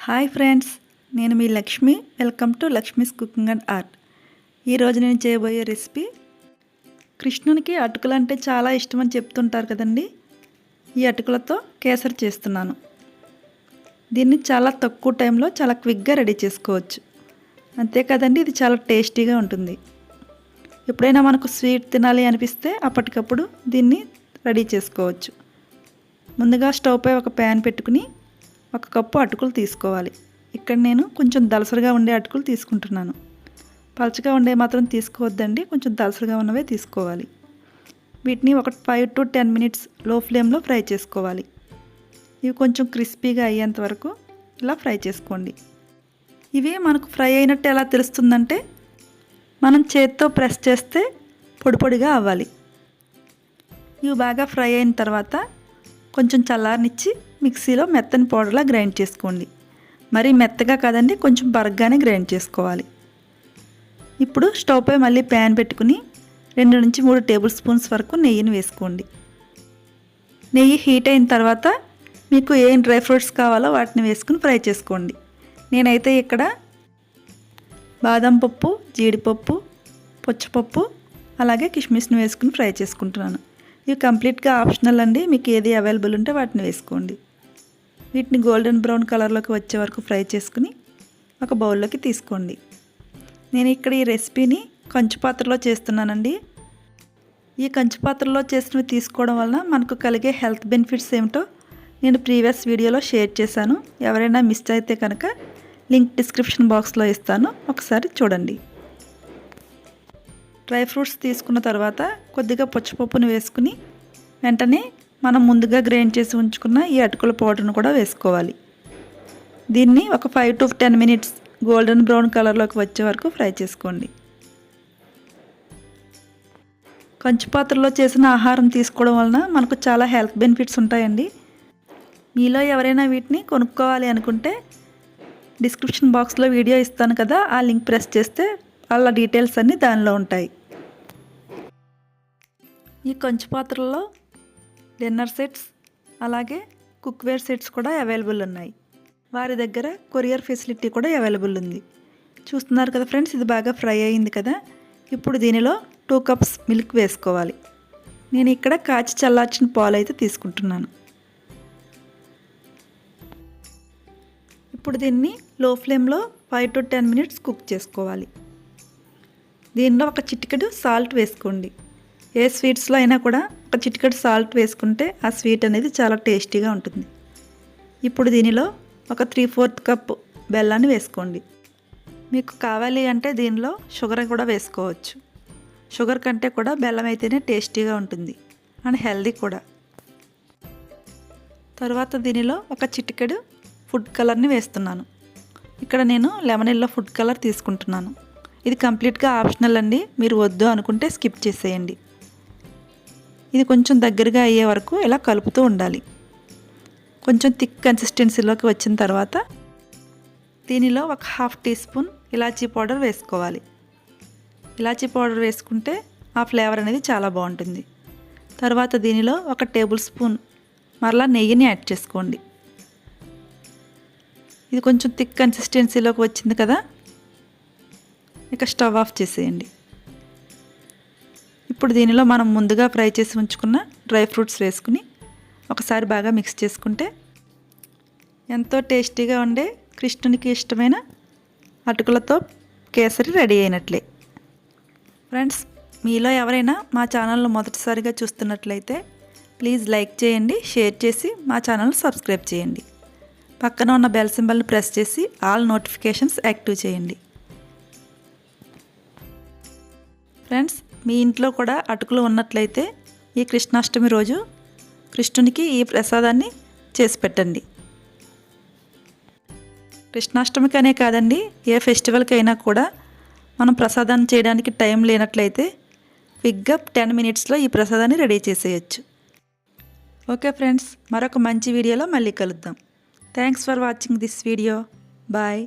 Hi friends, నేను మీ Lakshmi. Welcome to Lakshmi's cooking and art. ఈరోజు నేను చేయబోయే రెసిపీ, కృష్ణునికి అటుకులు అంటే చాలా ఇష్టం అని చెప్తుంటారు కదండి. ఈ అటుకులతో కేసరి చేస్తున్నాను. దీన్ని చాలా తక్కువ టైంలో చాలా క్విక్గా రెడీ చేసుకోవచ్చు. అంతే కదండి, ఇది చాలా టేస్టీగా ఉంటుంది. ఎప్పుడైనా మనకు స్వీట్ తినాలి అనిపిస్తే అప్పటికప్పుడు దీన్ని రెడీ చేసుకోవచ్చు. ముందుగా స్టవ్ పై ఒక ప్యాన్ పెట్టుకుని 1 కప్పు అటుకులు తీసుకోవాలి. ఇక్కడ నేను కొంచెం దలసరిగా ఉండే అటుకులు తీసుకుంటున్నాను. పలచగా ఉండే మాత్రం తీసుకోవద్దండి, కొంచెం దలసరిగా ఉన్నవే తీసుకోవాలి. వీటిని ఒక 5 to 10 minutes లో ఫ్లేమ్లో ఫ్రై చేసుకోవాలి. ఇవి కొంచెం క్రిస్పీగా అయ్యేంత వరకు ఇలా ఫ్రై చేసుకోండి. ఇవి మనకు ఫ్రై అయినట్టు ఎలా తెలుస్తుందంటే, మనం చేత్తో ప్రెస్ చేస్తే పొడి పొడిగా అవ్వాలి. ఇవి బాగా ఫ్రై అయిన తర్వాత కొంచెం చల్లారనిచ్చి మిక్సీలో మెత్తని పౌడర్లా గ్రైండ్ చేసుకోండి. మరీ మెత్తగా కాదండి, కొంచెం బరగ్గానే గ్రైండ్ చేసుకోవాలి. ఇప్పుడు స్టవ్ పై మళ్ళీ ప్యాన్ పెట్టుకుని 2 నుంచి 3 టేబుల్ స్పూన్స్ వరకు నెయ్యిని వేసుకోండి. నెయ్యి హీట్ అయిన తర్వాత మీకు ఏం డ్రై ఫ్రూట్స్ కావాలో వాటిని వేసుకుని ఫ్రై చేసుకోండి. నేనైతే ఇక్కడ బాదం పప్పు, జీడిపప్పు, పుచ్చపప్పు అలాగే కిస్మిస్ని వేసుకుని ఫ్రై చేసుకుంటున్నాను. ఇవి కంప్లీట్గా ఆప్షనల్ అండి, మీకు ఏది అవైలబుల్ ఉంటే వాటిని వేసుకోండి. వీటిని గోల్డెన్ బ్రౌన్ కలర్లోకి వచ్చే వరకు ఫ్రై చేసుకుని ఒక బౌల్లోకి తీసుకోండి. నేను ఇక్కడ ఈ రెసిపీని కంచు పాత్రలో చేస్తున్నానండి. ఈ కంచు పాత్రలో చేసినవి తీసుకోవడం వలన మనకు కలిగే హెల్త్ బెనిఫిట్స్ ఏమిటో నేను ప్రీవియస్ వీడియోలో షేర్ చేశాను. ఎవరైనా మిస్ అయితే కనుక లింక్ డిస్క్రిప్షన్ బాక్స్లో ఇస్తాను, ఒకసారి చూడండి. డ్రై ఫ్రూట్స్ తీసుకున్న తర్వాత కొద్దిగా పుచ్చపప్పును వేసుకుని వెంటనే మనం ముందుగా గ్రైండ్ చేసి ఉంచుకున్న ఈ అటుకుల పౌడర్ను కూడా వేసుకోవాలి. దీన్ని ఒక 5 to 10 minutes గోల్డెన్ బ్రౌన్ కలర్లోకి వచ్చే వరకు ఫ్రై చేసుకోండి. కంచు పాత్రలో చేసిన ఆహారం తీసుకోవడం వలన మనకు చాలా హెల్త్ బెనిఫిట్స్ ఉంటాయండి. మీలో ఎవరైనా వీటిని కొనుక్కోవాలి అనుకుంటే డిస్క్రిప్షన్ బాక్స్లో వీడియో ఇస్తాను కదా, ఆ లింక్ ప్రెస్ చేస్తే వాళ్ళ డీటెయిల్స్ అన్నీ దానిలో ఉంటాయి. ఈ కంచు పాత్రలో డిన్నర్ సెట్స్ అలాగే కుక్వేర్ సెట్స్ కూడా అవైలబుల్ ఉన్నాయి. వారి దగ్గర కొరియర్ ఫెసిలిటీ కూడా అవైలబుల్ ఉంది. చూస్తున్నారు కదా ఫ్రెండ్స్, ఇది బాగా ఫ్రై అయింది కదా. ఇప్పుడు దీనిలో 2 cups మిల్క్ వేసుకోవాలి. నేను ఇక్కడ కాచి చల్లార్చిన పాలు అయితే తీసుకుంటున్నాను. ఇప్పుడు దీన్ని లో ఫ్లేమ్లో 5 to 10 minutes కుక్ చేసుకోవాలి. దీనిలో ఒక చిటికెడు సాల్ట్ వేసుకోండి. ఏ స్వీట్స్లో అయినా కూడా ఒక చిటికెడు సాల్ట్ వేసుకుంటే ఆ స్వీట్ అనేది చాలా టేస్టీగా ఉంటుంది. ఇప్పుడు దీనిలో ఒక 3/4 కప్ బెల్లాన్ని వేసుకోండి. మీకు కావాలి అంటే దీనిలో షుగర్ కూడా వేసుకోవచ్చు. షుగర్ కంటే కూడా బెల్లం అయితేనే టేస్టీగా ఉంటుంది అండ్ హెల్దీ కూడా. తర్వాత దీనిలో ఒక చిటికెడు ఫుడ్ కలర్ని వేస్తున్నాను. ఇక్కడ నేను లెమన్ ఎల్లో ఫుడ్ కలర్ తీసుకుంటున్నాను. ఇది కంప్లీట్గా ఆప్షనల్ అండి, మీరు వద్దు అనుకుంటే స్కిప్ చేసేయండి. ఇది కొంచెం దగ్గరగా అయ్యే వరకు ఇలా కలుపుతూ ఉండాలి. కొంచెం థిక్ కన్సిస్టెన్సీలోకి వచ్చిన తర్వాత దీనిలో ఒక 1/2 teaspoon ఇలాచీ పౌడర్ వేసుకోవాలి. ఇలాచీ పౌడర్ వేసుకుంటే ఆ ఫ్లేవర్ అనేది చాలా బాగుంటుంది. తర్వాత దీనిలో 1 టేబుల్ స్పూన్ మరలా నెయ్యిని యాడ్ చేసుకోండి. ఇది కొంచెం థిక్ కన్సిస్టెన్సీలోకి వచ్చింది కదా, ఇక స్టవ్ ఆఫ్ చేసేయండి. ఇప్పుడు దీనిలో మనం ముందుగా ఫ్రై చేసి ఉంచుకున్న డ్రై ఫ్రూట్స్ వేసుకుని ఒకసారి బాగా మిక్స్ చేసుకుంటే ఎంతో టేస్టీగా ఉండే కృష్ణునికి ఇష్టమైన అటుకులతో కేసరి రెడీ అయినట్లే. ఫ్రెండ్స్, మీలో ఎవరైనా మా ఛానల్ను మొదటిసారిగా చూస్తున్నట్లయితే ప్లీజ్ లైక్ చేయండి, షేర్ చేసి మా ఛానల్ని సబ్స్క్రైబ్ చేయండి. పక్కన ఉన్న బెల్ సింబల్ని ప్రెస్ చేసి ఆల్ నోటిఫికేషన్స్ యాక్టివ్ చేయండి. ఫ్రెండ్స్, మీ ఇంట్లో కూడా అటుకులు ఉన్నట్లయితే ఈ కృష్ణాష్టమి రోజు కృష్ణునికి ఈ ప్రసాదాన్ని చేసి పెట్టండి. కృష్ణాష్టమికి అనే కాదండి, ఏ ఫెస్టివల్కి అయినా కూడా మనం ప్రసాదాన్ని చేయడానికి టైం లేనట్లయితే క్విక్గా 10 minutesలో ఈ ప్రసాదాన్ని రెడీ చేసేయచ్చు. ఓకే ఫ్రెండ్స్, మరొక మంచి వీడియోలో మళ్ళీ కలుద్దాం. Thanks for watching this video. Bye.